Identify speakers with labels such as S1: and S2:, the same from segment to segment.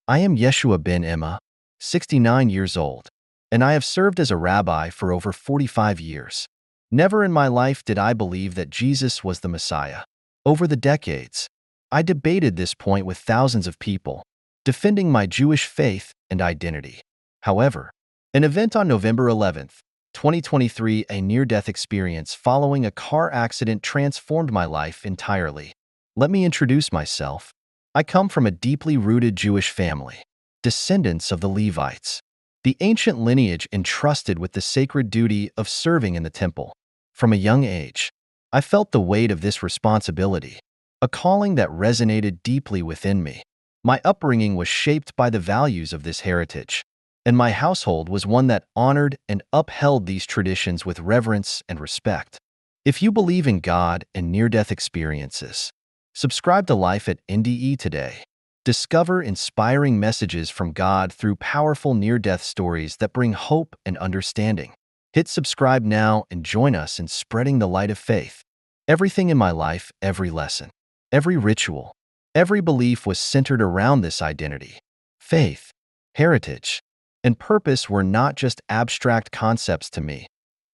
S1: I am Yeshua ben Emma, 69 years old, and I have served as a rabbi for over 45 years. Never in my life did I believe that Jesus was the Messiah. Over the decades, I debated this point with thousands of people, defending my Jewish faith and identity. However, an event on November 11th, 2023, a near-death experience following a car accident transformed my life entirely. Let me introduce myself. I come from a deeply rooted Jewish family, descendants of the Levites, the ancient lineage entrusted with the sacred duty of serving in the temple. From a young age, I felt the weight of this responsibility, a calling that resonated deeply within me. My upbringing was shaped by the values of this heritage, and my household was one that honored and upheld these traditions with reverence and respect. If you believe in God and near-death experiences, subscribe to Life at NDE today. Discover inspiring messages from God through powerful near-death stories that bring hope and understanding. Hit subscribe now and join us in spreading the light of faith. Everything in my life, every lesson, every ritual, every belief was centered around this identity. Faith, heritage, and purpose were not just abstract concepts to me.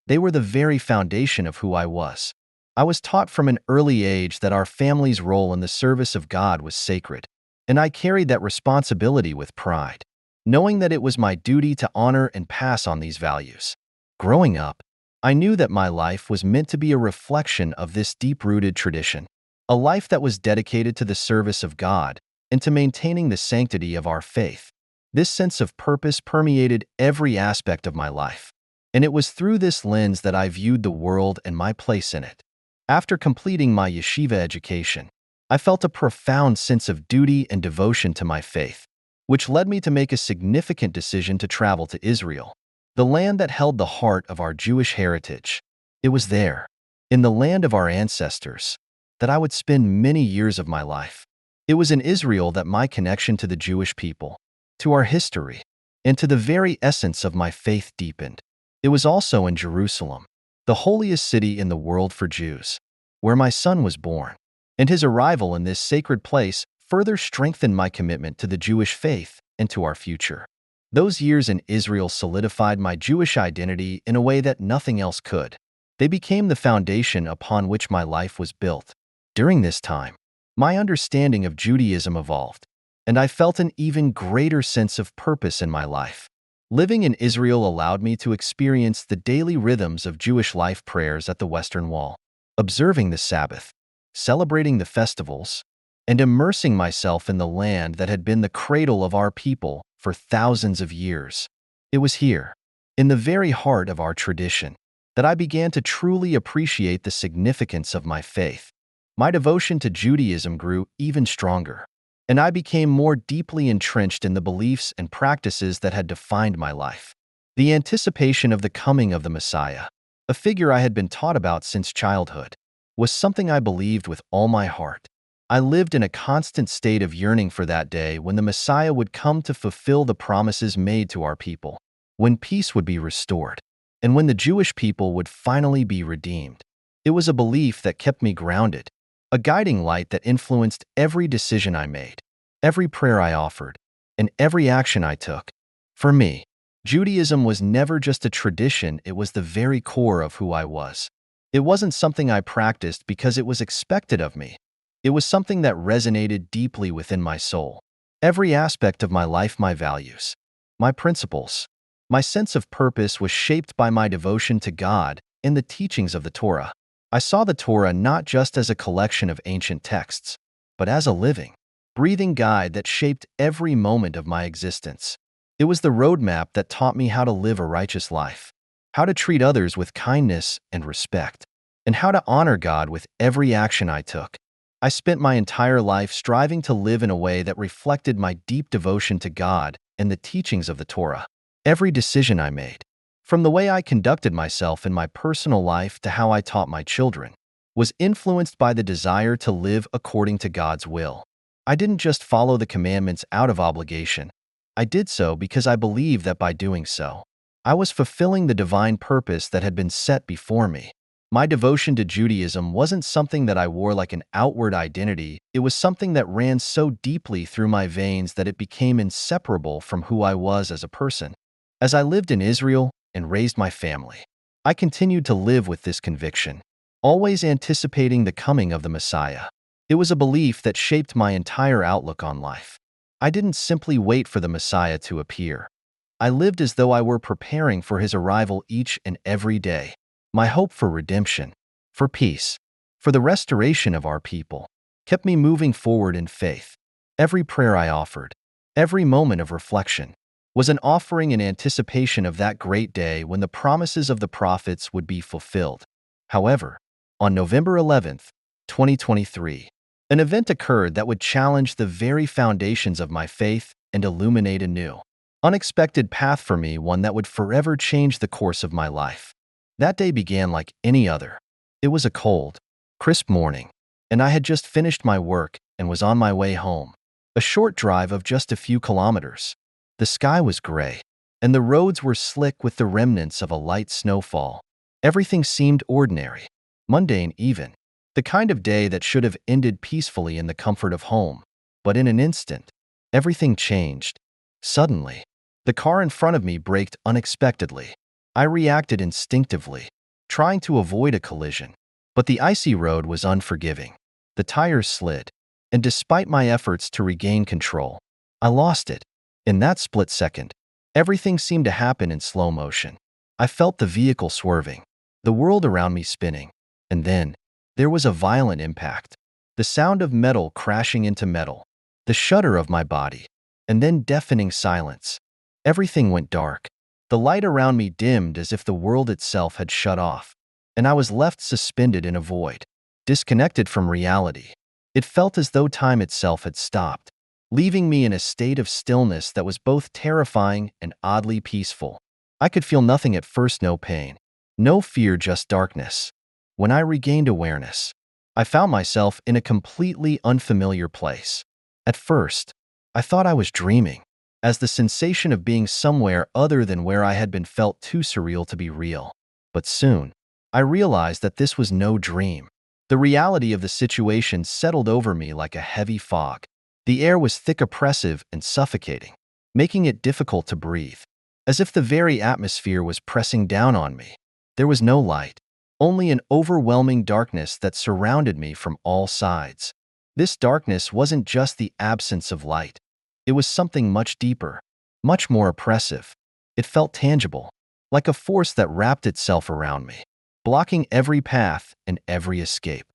S1: They were the very foundation of who I was. I was taught from an early age that our family's role in the service of God was sacred, and I carried that responsibility with pride, knowing that it was my duty to honor and pass on these values. Growing up, I knew that my life was meant to be a reflection of this deep-rooted tradition, a life that was dedicated to the service of God and to maintaining the sanctity of our faith. This sense of purpose permeated every aspect of my life, and it was through this lens that I viewed the world and my place in it. After completing my yeshiva education, I felt a profound sense of duty and devotion to my faith, which led me to make a significant decision to travel to Israel, the land that held the heart of our Jewish heritage. It was there, in the land of our ancestors, that I would spend many years of my life. It was in Israel that my connection to the Jewish people, to our history, and to the very essence of my faith deepened. It was also in Jerusalem, the holiest city in the world for Jews, where my son was born, and his arrival in this sacred place further strengthened my commitment to the Jewish faith and to our future. Those years in Israel solidified my Jewish identity in a way that nothing else could. They became the foundation upon which my life was built. During this time, my understanding of Judaism evolved, and I felt an even greater sense of purpose in my life. Living in Israel allowed me to experience the daily rhythms of Jewish life, prayers at the Western Wall, observing the Sabbath, celebrating the festivals, and immersing myself in the land that had been the cradle of our people for thousands of years. It was here, in the very heart of our tradition, that I began to truly appreciate the significance of my faith. My devotion to Judaism grew even stronger, and I became more deeply entrenched in the beliefs and practices that had defined my life. The anticipation of the coming of the Messiah, a figure I had been taught about since childhood, was something I believed with all my heart. I lived in a constant state of yearning for that day when the Messiah would come to fulfill the promises made to our people, when peace would be restored, and when the Jewish people would finally be redeemed. It was a belief that kept me grounded, a guiding light that influenced every decision I made, every prayer I offered, and every action I took. For me, Judaism was never just a tradition, it was the very core of who I was. It wasn't something I practiced because it was expected of me. It was something that resonated deeply within my soul. Every aspect of my life, my values, my principles, my sense of purpose was shaped by my devotion to God and the teachings of the Torah. I saw the Torah not just as a collection of ancient texts, but as a living, breathing guide that shaped every moment of my existence. It was the roadmap that taught me how to live a righteous life, how to treat others with kindness and respect, and how to honor God with every action I took. I spent my entire life striving to live in a way that reflected my deep devotion to God and the teachings of the Torah. Every decision I made, from the way I conducted myself in my personal life to how I taught my children, was influenced by the desire to live according to God's will. I didn't just follow the commandments out of obligation. I did so because I believed that by doing so, I was fulfilling the divine purpose that had been set before me. My devotion to Judaism wasn't something that I wore like an outward identity. It was something that ran so deeply through my veins that it became inseparable from who I was as a person. As I lived in Israel and raised my family, I continued to live with this conviction, always anticipating the coming of the Messiah. It was a belief that shaped my entire outlook on life. I didn't simply wait for the Messiah to appear. I lived as though I were preparing for his arrival each and every day. My hope for redemption, for peace, for the restoration of our people, kept me moving forward in faith. Every prayer I offered, every moment of reflection, was an offering in anticipation of that great day when the promises of the prophets would be fulfilled. However, on November 11th, 2023, an event occurred that would challenge the very foundations of my faith and illuminate a new, unexpected path for me, one that would forever change the course of my life. That day began like any other. It was a cold, crisp morning, and I had just finished my work and was on my way home. A short drive of just a few kilometers. The sky was gray, and the roads were slick with the remnants of a light snowfall. Everything seemed ordinary, mundane even, the kind of day that should have ended peacefully in the comfort of home. But in an instant, everything changed. Suddenly, the car in front of me braked unexpectedly. I reacted instinctively, trying to avoid a collision. But the icy road was unforgiving. The tires slid, and despite my efforts to regain control, I lost it. In that split second, everything seemed to happen in slow motion. I felt the vehicle swerving, the world around me spinning, and then there was a violent impact. The sound of metal crashing into metal, the shudder of my body, and then deafening silence. Everything went dark. The light around me dimmed as if the world itself had shut off, and I was left suspended in a void, disconnected from reality. It felt as though time itself had stopped, leaving me in a state of stillness that was both terrifying and oddly peaceful. I could feel nothing at first, no pain, no fear, just darkness. When I regained awareness, I found myself in a completely unfamiliar place. At first, I thought I was dreaming, as the sensation of being somewhere other than where I had been felt too surreal to be real. But soon, I realized that this was no dream. The reality of the situation settled over me like a heavy fog. The air was thick, oppressive, and suffocating, making it difficult to breathe, as if the very atmosphere was pressing down on me. There was no light, only an overwhelming darkness that surrounded me from all sides. This darkness wasn't just the absence of light. It was something much deeper, much more oppressive. It felt tangible, like a force that wrapped itself around me, blocking every path and every escape.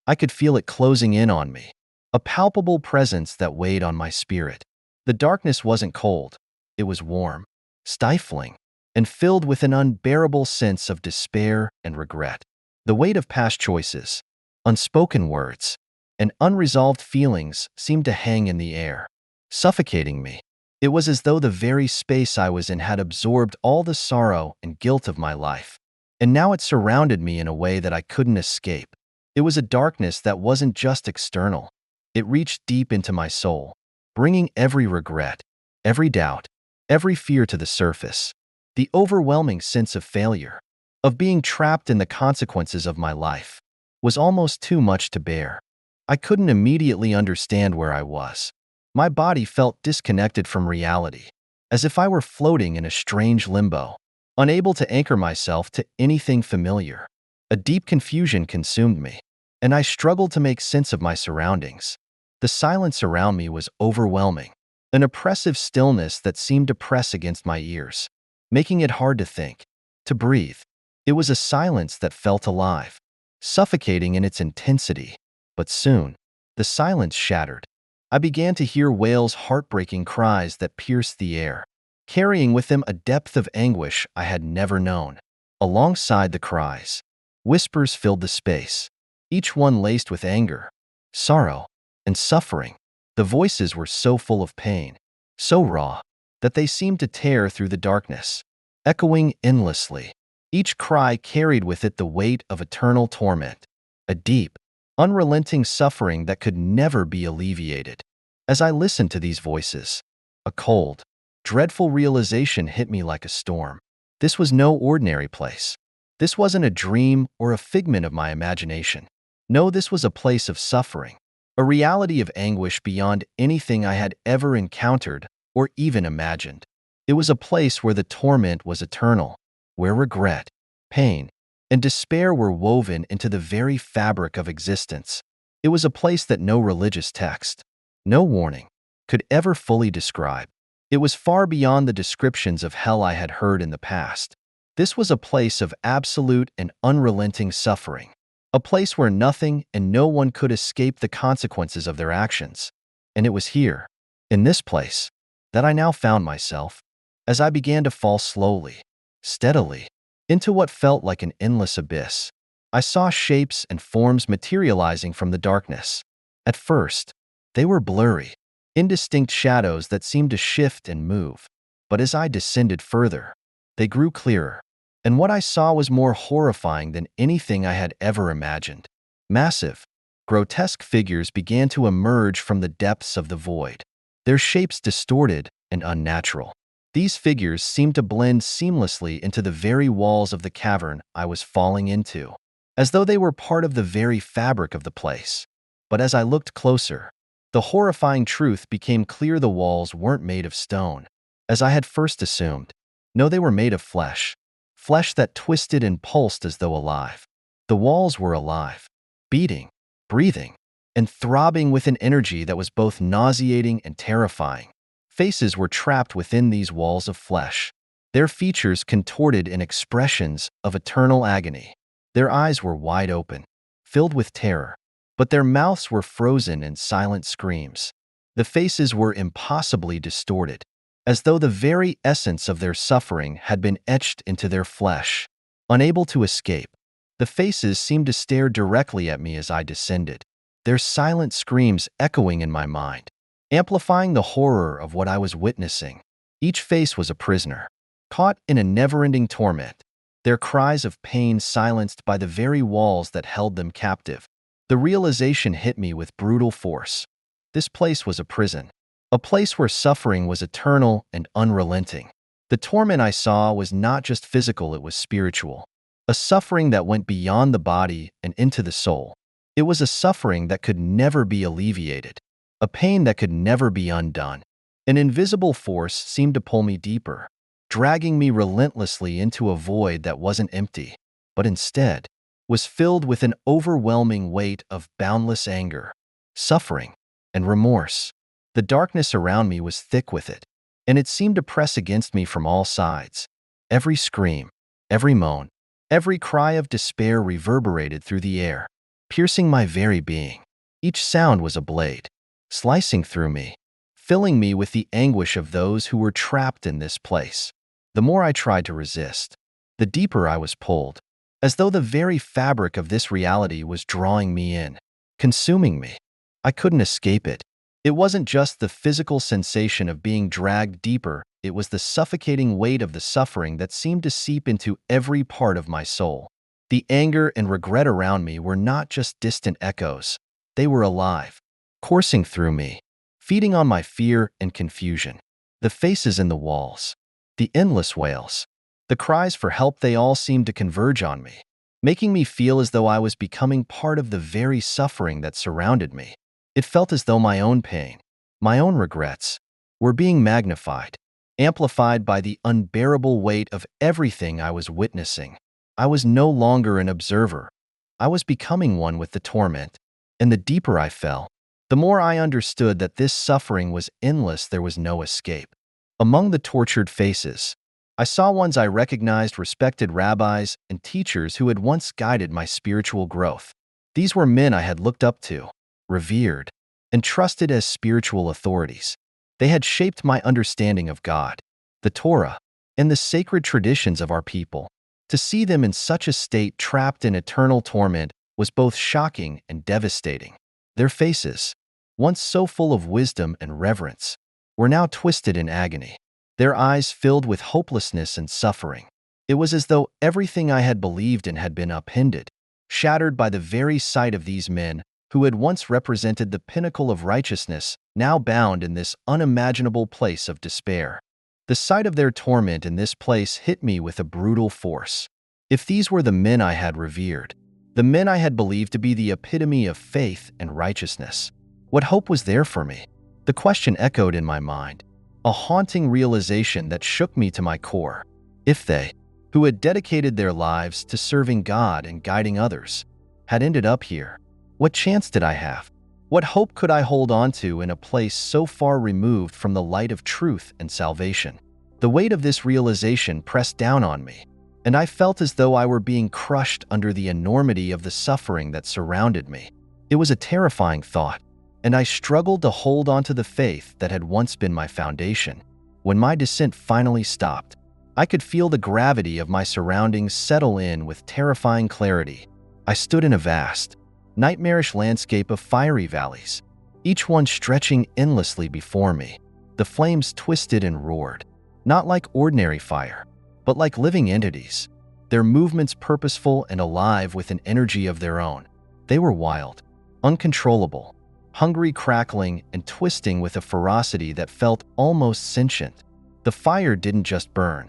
S1: I could feel it closing in on me, a palpable presence that weighed on my spirit. The darkness wasn't cold. It was warm, stifling, and filled with an unbearable sense of despair and regret. The weight of past choices, unspoken words, and unresolved feelings seemed to hang in the air, suffocating me. It was as though the very space I was in had absorbed all the sorrow and guilt of my life, and now it surrounded me in a way that I couldn't escape. It was a darkness that wasn't just external. It reached deep into my soul, bringing every regret, every doubt, every fear to the surface. The overwhelming sense of failure, of being trapped in the consequences of my life, was almost too much to bear. I couldn't immediately understand where I was. My body felt disconnected from reality, as if I were floating in a strange limbo, unable to anchor myself to anything familiar. A deep confusion consumed me, and I struggled to make sense of my surroundings. The silence around me was overwhelming, an oppressive stillness that seemed to press against my ears, making it hard to think, to breathe. It was a silence that felt alive, suffocating in its intensity. But soon, the silence shattered. I began to hear wails, heartbreaking cries that pierced the air, carrying with them a depth of anguish I had never known. Alongside the cries, whispers filled the space, each one laced with anger, sorrow, and suffering. The voices were so full of pain, so raw, that they seemed to tear through the darkness, echoing endlessly. Each cry carried with it the weight of eternal torment, a deep, unrelenting suffering that could never be alleviated. As I listened to these voices, a cold, dreadful realization hit me like a storm. This was no ordinary place. This wasn't a dream or a figment of my imagination. No, this was a place of suffering, a reality of anguish beyond anything I had ever encountered or even imagined. It was a place where the torment was eternal, where regret, pain, and despair were woven into the very fabric of existence. It was a place that no religious text, no warning, could ever fully describe. It was far beyond the descriptions of hell I had heard in the past. This was a place of absolute and unrelenting suffering, a place where nothing and no one could escape the consequences of their actions. And it was here, in this place, that I now found myself, as I began to fall slowly, steadily, into what felt like an endless abyss. I saw shapes and forms materializing from the darkness. At first, they were blurry, indistinct shadows that seemed to shift and move. But as I descended further, they grew clearer, and what I saw was more horrifying than anything I had ever imagined. Massive, grotesque figures began to emerge from the depths of the void, their shapes distorted and unnatural. These figures seemed to blend seamlessly into the very walls of the cavern I was falling into, as though they were part of the very fabric of the place. But as I looked closer, the horrifying truth became clear: the walls weren't made of stone, as I had first assumed. No, they were made of flesh, flesh that twisted and pulsed as though alive. The walls were alive, beating, breathing, and throbbing with an energy that was both nauseating and terrifying. Faces were trapped within these walls of flesh, their features contorted in expressions of eternal agony. Their eyes were wide open, filled with terror, but their mouths were frozen in silent screams. The faces were impossibly distorted, as though the very essence of their suffering had been etched into their flesh. Unable to escape, the faces seemed to stare directly at me as I descended, their silent screams echoing in my mind, amplifying the horror of what I was witnessing. Each face was a prisoner, caught in a never-ending torment, their cries of pain silenced by the very walls that held them captive. The realization hit me with brutal force. This place was a prison, a place where suffering was eternal and unrelenting. The torment I saw was not just physical, it was spiritual, a suffering that went beyond the body and into the soul. It was a suffering that could never be alleviated, a pain that could never be undone. An invisible force seemed to pull me deeper, dragging me relentlessly into a void that wasn't empty, but instead was filled with an overwhelming weight of boundless anger, suffering, and remorse. The darkness around me was thick with it, and it seemed to press against me from all sides. Every scream, every moan, every cry of despair reverberated through the air, piercing my very being. Each sound was a blade, slicing through me, filling me with the anguish of those who were trapped in this place. The more I tried to resist, the deeper I was pulled, as though the very fabric of this reality was drawing me in, consuming me. I couldn't escape it. It wasn't just the physical sensation of being dragged deeper, it was the suffocating weight of the suffering that seemed to seep into every part of my soul. The anger and regret around me were not just distant echoes, they were alive, coursing through me, feeding on my fear and confusion. The faces in the walls, the endless wails, the cries for help, they all seemed to converge on me, making me feel as though I was becoming part of the very suffering that surrounded me. It felt as though my own pain, my own regrets, were being magnified, amplified by the unbearable weight of everything I was witnessing. I was no longer an observer. I was becoming one with the torment, and the deeper I fell, the more I understood that this suffering was endless. There was no escape. Among the tortured faces, I saw ones I recognized, respected rabbis and teachers who had once guided my spiritual growth. These were men I had looked up to, revered, and trusted as spiritual authorities. They had shaped my understanding of God, the Torah, and the sacred traditions of our people. To see them in such a state, trapped in eternal torment, was both shocking and devastating. Their faces, once so full of wisdom and reverence, were now twisted in agony, their eyes filled with hopelessness and suffering. It was as though everything I had believed in had been upended, shattered by the very sight of these men who had once represented the pinnacle of righteousness, now bound in this unimaginable place of despair. The sight of their torment in this place hit me with a brutal force. If these were the men I had revered, the men I had believed to be the epitome of faith and righteousness, what hope was there for me? The question echoed in my mind, a haunting realization that shook me to my core. If they, who had dedicated their lives to serving God and guiding others, had ended up here, what chance did I have? What hope could I hold on to in a place so far removed from the light of truth and salvation? The weight of this realization pressed down on me, and I felt as though I were being crushed under the enormity of the suffering that surrounded me. It was a terrifying thought, and I struggled to hold on to the faith that had once been my foundation. When my descent finally stopped, I could feel the gravity of my surroundings settle in with terrifying clarity. I stood in a vast, nightmarish landscape of fiery valleys, each one stretching endlessly before me. The flames twisted and roared, not like ordinary fire, but like living entities, their movements purposeful and alive with an energy of their own. They were wild, uncontrollable, hungry, crackling, and twisting with a ferocity that felt almost sentient. The fire didn't just burn.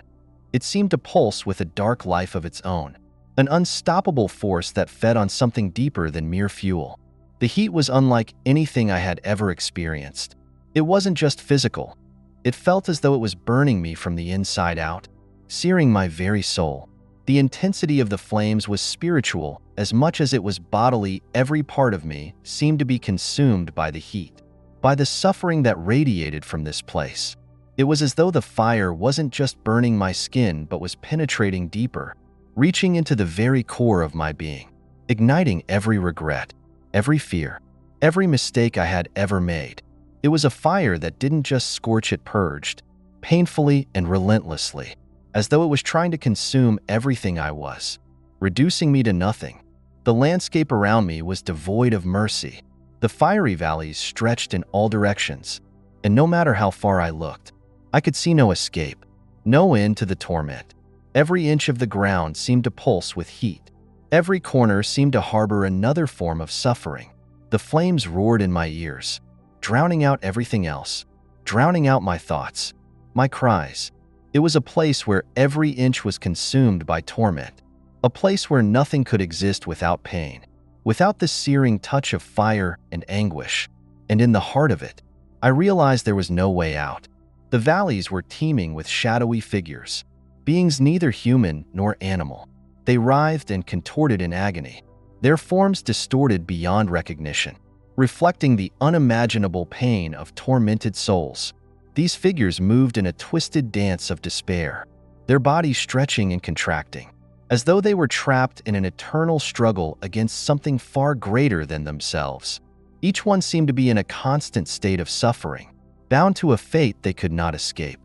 S1: It seemed to pulse with a dark life of its own, an unstoppable force that fed on something deeper than mere fuel. The heat was unlike anything I had ever experienced. It wasn't just physical. It felt as though it was burning me from the inside out, searing my very soul. The intensity of the flames was spiritual as much as it was bodily. Every part of me seemed to be consumed by the heat, by the suffering that radiated from this place. It was as though the fire wasn't just burning my skin but was penetrating deeper, reaching into the very core of my being, igniting every regret, every fear, every mistake I had ever made. It was a fire that didn't just scorch, it purged, painfully and relentlessly, as though it was trying to consume everything I was, reducing me to nothing. The landscape around me was devoid of mercy. The fiery valleys stretched in all directions, and no matter how far I looked, I could see no escape, no end to the torment. Every inch of the ground seemed to pulse with heat. Every corner seemed to harbor another form of suffering. The flames roared in my ears, drowning out everything else, drowning out my thoughts, my cries. It was a place where every inch was consumed by torment, a place where nothing could exist without pain, without the searing touch of fire and anguish. And in the heart of it, I realized there was no way out. The valleys were teeming with shadowy figures, beings neither human nor animal. They writhed and contorted in agony, their forms distorted beyond recognition, reflecting the unimaginable pain of tormented souls. These figures moved in a twisted dance of despair, their bodies stretching and contracting, as though they were trapped in an eternal struggle against something far greater than themselves. Each one seemed to be in a constant state of suffering, bound to a fate they could not escape.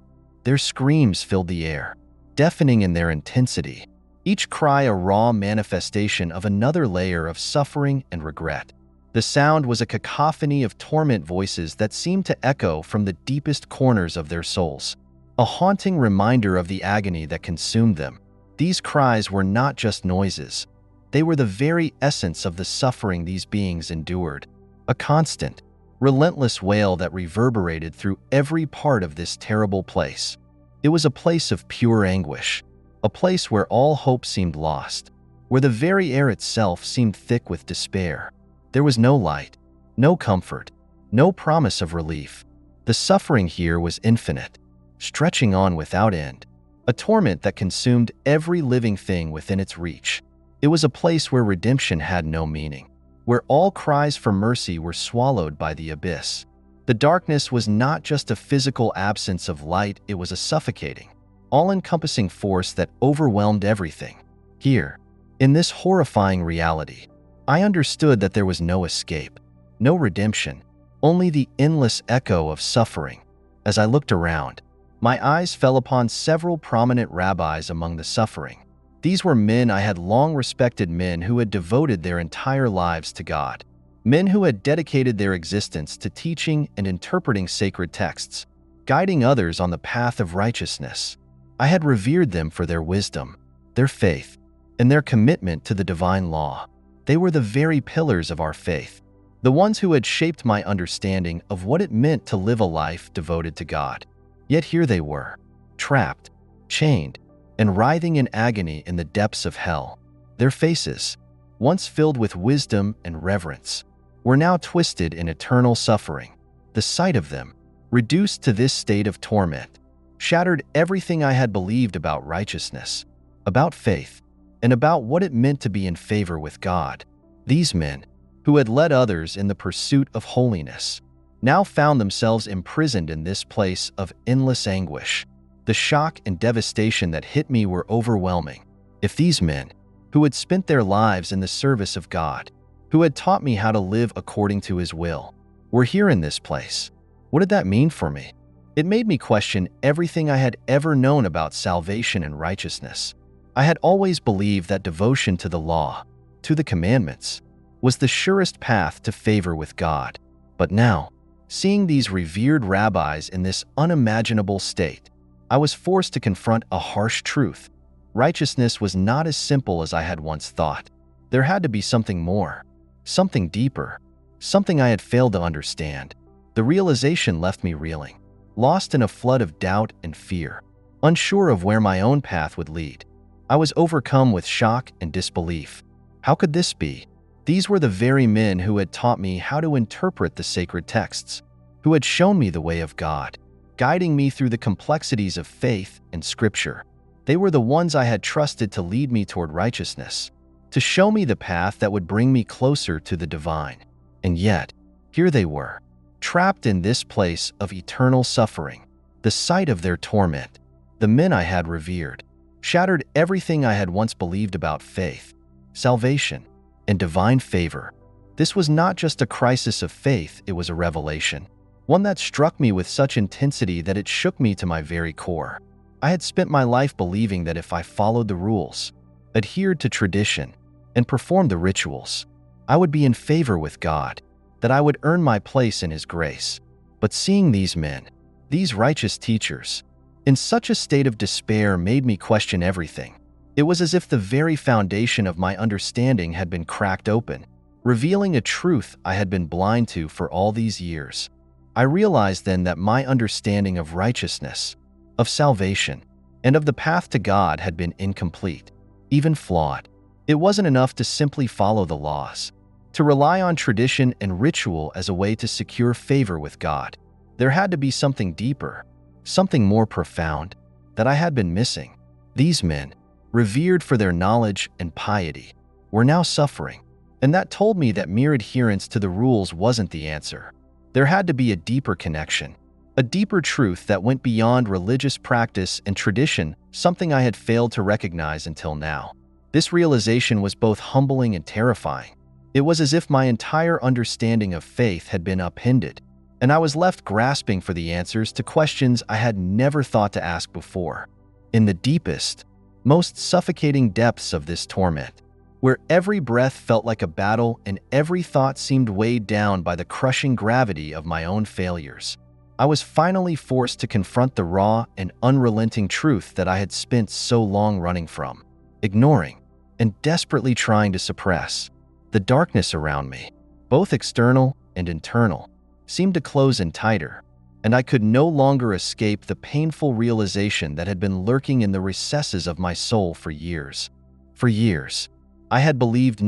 S1: Their screams filled the air, deafening in their intensity, each cry a raw manifestation of another layer of suffering and regret. The sound was a cacophony of torment voices that seemed to echo from the deepest corners of their souls, a haunting reminder of the agony that consumed them. These cries were not just noises. They were the very essence of the suffering these beings endured, a constant, relentless wail that reverberated through every part of this terrible place. It was a place of pure anguish, a place where all hope seemed lost, where the very air itself seemed thick with despair. There was no light, no comfort, no promise of relief. The suffering here was infinite, stretching on without end, a torment that consumed every living thing within its reach. It was a place where redemption had no meaning, where all cries for mercy were swallowed by the abyss. The darkness was not just a physical absence of light, it was a suffocating, all-encompassing force that overwhelmed everything. Here, in this horrifying reality, I understood that there was no escape, no redemption, only the endless echo of suffering. As I looked around, my eyes fell upon several prominent rabbis among the suffering. These were men I had long respected, men who had devoted their entire lives to God, men who had dedicated their existence to teaching and interpreting sacred texts, guiding others on the path of righteousness. I had revered them for their wisdom, their faith, and their commitment to the divine law. They were the very pillars of our faith, the ones who had shaped my understanding of what it meant to live a life devoted to God. Yet here they were, trapped, chained, and writhing in agony in the depths of hell. Their faces, once filled with wisdom and reverence, were now twisted in eternal suffering. The sight of them, reduced to this state of torment, shattered everything I had believed about righteousness, about faith, and about what it meant to be in favor with God. These men, who had led others in the pursuit of holiness, now found themselves imprisoned in this place of endless anguish. The shock and devastation that hit me were overwhelming. If these men, who had spent their lives in the service of God, who had taught me how to live according to His will, were here in this place, what did that mean for me? It made me question everything I had ever known about salvation and righteousness. I had always believed that devotion to the law, to the commandments, was the surest path to favor with God. But now, seeing these revered rabbis in this unimaginable state, I was forced to confront a harsh truth. Righteousness was not as simple as I had once thought. There had to be something more, something deeper, something I had failed to understand. The realization left me reeling, lost in a flood of doubt and fear, unsure of where my own path would lead. I was overcome with shock and disbelief. How could this be? These were the very men who had taught me how to interpret the sacred texts, who had shown me the way of God, guiding me through the complexities of faith and Scripture. They were the ones I had trusted to lead me toward righteousness, to show me the path that would bring me closer to the divine. And yet, here they were, trapped in this place of eternal suffering. The sight of their torment, the men I had revered, shattered everything I had once believed about faith, salvation, and divine favor. This was not just a crisis of faith, it was a revelation, one that struck me with such intensity that it shook me to my very core. I had spent my life believing that if I followed the rules, adhered to tradition, and performed the rituals, I would be in favor with God, that I would earn my place in His grace. But seeing these men, these righteous teachers, in such a state of despair made me question everything. It was as if the very foundation of my understanding had been cracked open, revealing a truth I had been blind to for all these years. I realized then that my understanding of righteousness, of salvation, and of the path to God had been incomplete, even flawed. It wasn't enough to simply follow the laws, to rely on tradition and ritual as a way to secure favor with God. There had to be something deeper, something more profound, that I had been missing. These men, revered for their knowledge and piety, were now suffering, and that told me that mere adherence to the rules wasn't the answer. There had to be a deeper connection, a deeper truth that went beyond religious practice and tradition, something I had failed to recognize until now. This realization was both humbling and terrifying. It was as if my entire understanding of faith had been upended, and I was left grasping for the answers to questions I had never thought to ask before. In the deepest, most suffocating depths of this torment, where every breath felt like a battle and every thought seemed weighed down by the crushing gravity of my own failures, I was finally forced to confront the raw and unrelenting truth that I had spent so long running from, ignoring, and desperately trying to suppress. The darkness around me, both external and internal, seemed to close in tighter, and I could no longer escape the painful realization that had been lurking in the recesses of my soul for years. For years, I had believed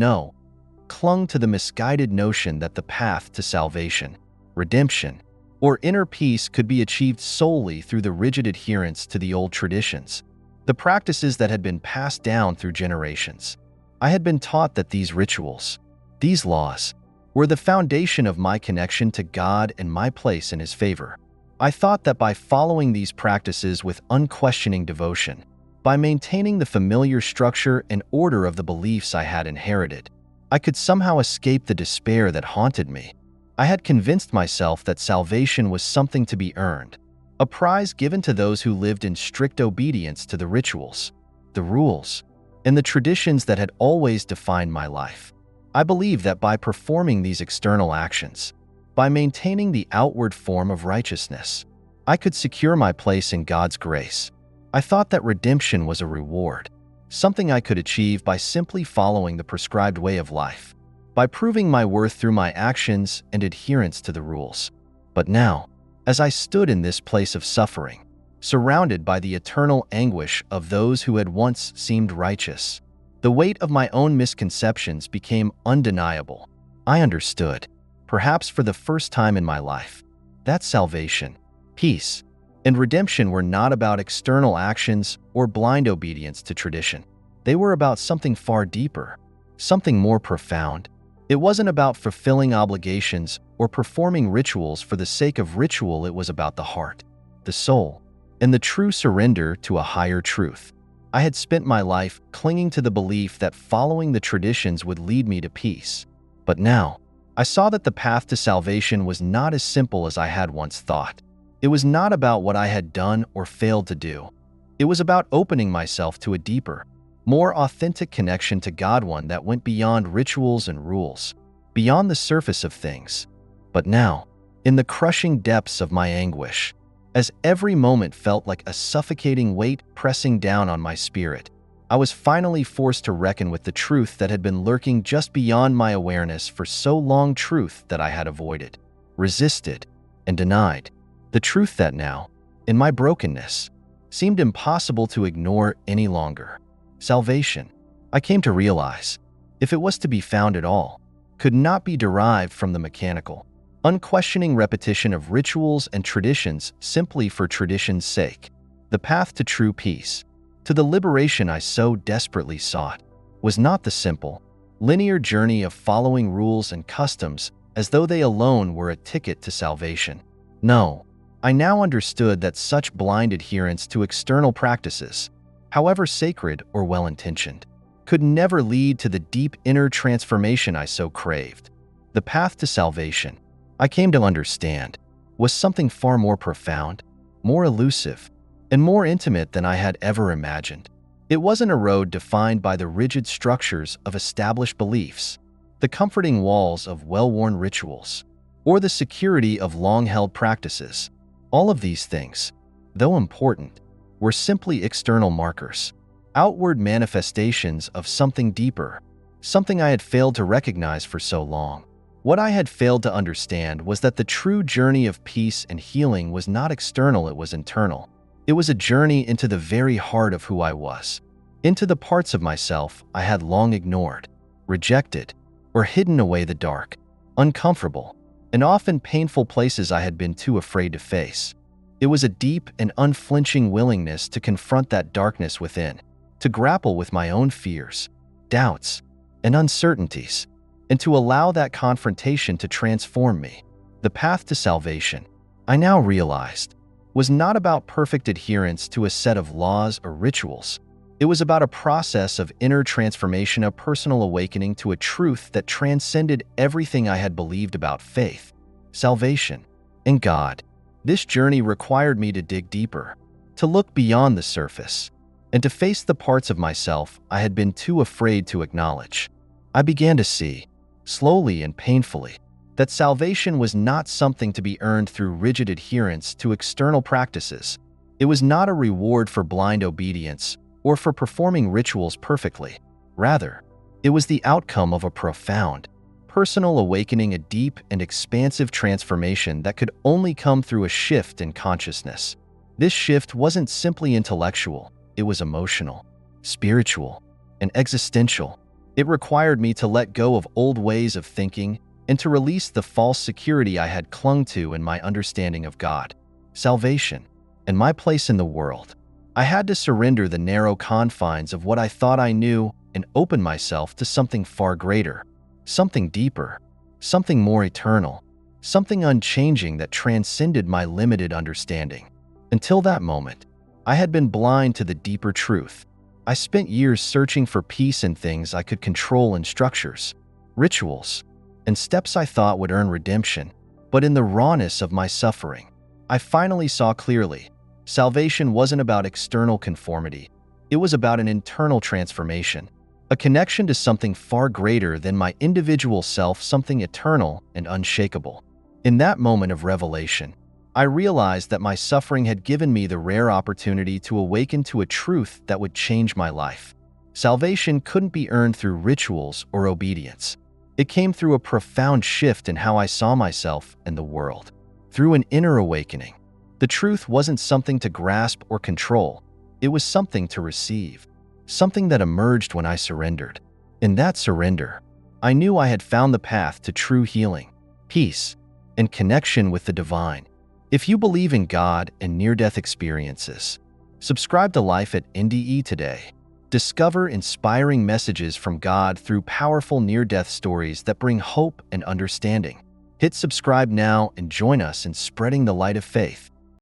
S1: clung to the misguided notion that the path to salvation, redemption, or inner peace could be achieved solely through the rigid adherence to the old traditions, the practices that had been passed down through generations. I had been taught that these rituals, these laws, were the foundation of my connection to God and my place in His favor. I thought that by following these practices with unquestioning devotion, by maintaining the familiar structure and order of the beliefs I had inherited, I could somehow escape the despair that haunted me. I had convinced myself that salvation was something to be earned, a prize given to those who lived in strict obedience to the rituals, the rules, and the traditions that had always defined my life. I believed that by performing these external actions, by maintaining the outward form of righteousness, I could secure my place in God's grace. I thought that redemption was a reward, something I could achieve by simply following the prescribed way of life, by proving my worth through my actions and adherence to the rules. But now, as I stood in this place of suffering, surrounded by the eternal anguish of those who had once seemed righteous. The weight of my own misconceptions became undeniable. I understood, perhaps for the first time in my life, that salvation, peace, and redemption were not about external actions or blind obedience to tradition. They were about something far deeper, something more profound. It wasn't about fulfilling obligations or performing rituals for the sake of ritual. It was about the heart, the soul, and the true surrender to a higher truth. I had spent my life clinging to the belief that following the traditions would lead me to peace. But now, I saw that the path to salvation was not as simple as I had once thought. It was not about what I had done or failed to do. It was about opening myself to a deeper, more authentic connection to God, one that went beyond rituals and rules, beyond the surface of things. But now, in the crushing depths of my anguish, as every moment felt like a suffocating weight pressing down on my spirit, I was finally forced to reckon with the truth that had been lurking just beyond my awareness for so long, truth that I had avoided, resisted, and denied. The truth that now, in my brokenness, seemed impossible to ignore any longer. Salvation, I came to realize, if it was to be found at all, could not be derived from the mechanical, unquestioning repetition of rituals and traditions simply for tradition's sake. The path to true peace, to the liberation I so desperately sought, was not the simple, linear journey of following rules and customs as though they alone were a ticket to salvation. No, I now understood that such blind adherence to external practices, however sacred or well-intentioned, could never lead to the deep inner transformation I so craved. The path to salvation, I came to understand, was something far more profound, more elusive, and more intimate than I had ever imagined. It wasn't a road defined by the rigid structures of established beliefs, the comforting walls of well-worn rituals, or the security of long-held practices. All of these things, though important, were simply external markers, outward manifestations of something deeper, something I had failed to recognize for so long. What I had failed to understand was that the true journey of peace and healing was not external, it was internal. It was a journey into the very heart of who I was, into the parts of myself I had long ignored, rejected, or hidden away, the dark, uncomfortable, and often painful places I had been too afraid to face. It was a deep and unflinching willingness to confront that darkness within, to grapple with my own fears, doubts, and uncertainties, and to allow that confrontation to transform me. The path to salvation, I now realized, was not about perfect adherence to a set of laws or rituals. It was about a process of inner transformation, a personal awakening to a truth that transcended everything I had believed about faith, salvation, and God. This journey required me to dig deeper, to look beyond the surface, and to face the parts of myself I had been too afraid to acknowledge. I began to see, slowly and painfully, that salvation was not something to be earned through rigid adherence to external practices. It was not a reward for blind obedience or for performing rituals perfectly. Rather, it was the outcome of a profound, personal awakening, a deep and expansive transformation that could only come through a shift in consciousness. This shift wasn't simply intellectual, it was emotional, spiritual, and existential. It required me to let go of old ways of thinking and to release the false security I had clung to in my understanding of God, salvation, and my place in the world. I had to surrender the narrow confines of what I thought I knew and open myself to something far greater, something deeper, something more eternal, something unchanging that transcended my limited understanding. Until that moment, I had been blind to the deeper truth. I spent years searching for peace in things I could control, in structures, rituals, and steps I thought would earn redemption. But in the rawness of my suffering, I finally saw clearly. Salvation wasn't about external conformity. It was about an internal transformation, a connection to something far greater than my individual self, something eternal and unshakable. In that moment of revelation, I realized that my suffering had given me the rare opportunity to awaken to a truth that would change my life. Salvation couldn't be earned through rituals or obedience. It came through a profound shift in how I saw myself and the world. Through an inner awakening, The truth wasn't something to grasp or control. It was something to receive, something that emerged when I surrendered. In that surrender, I knew I had found the path to true healing, peace, and connection with the divine. If you believe in God and near-death experiences, subscribe to Life at NDE today. Discover inspiring messages from God through powerful near-death stories that bring hope and understanding. Hit subscribe now and join us in spreading the light of faith.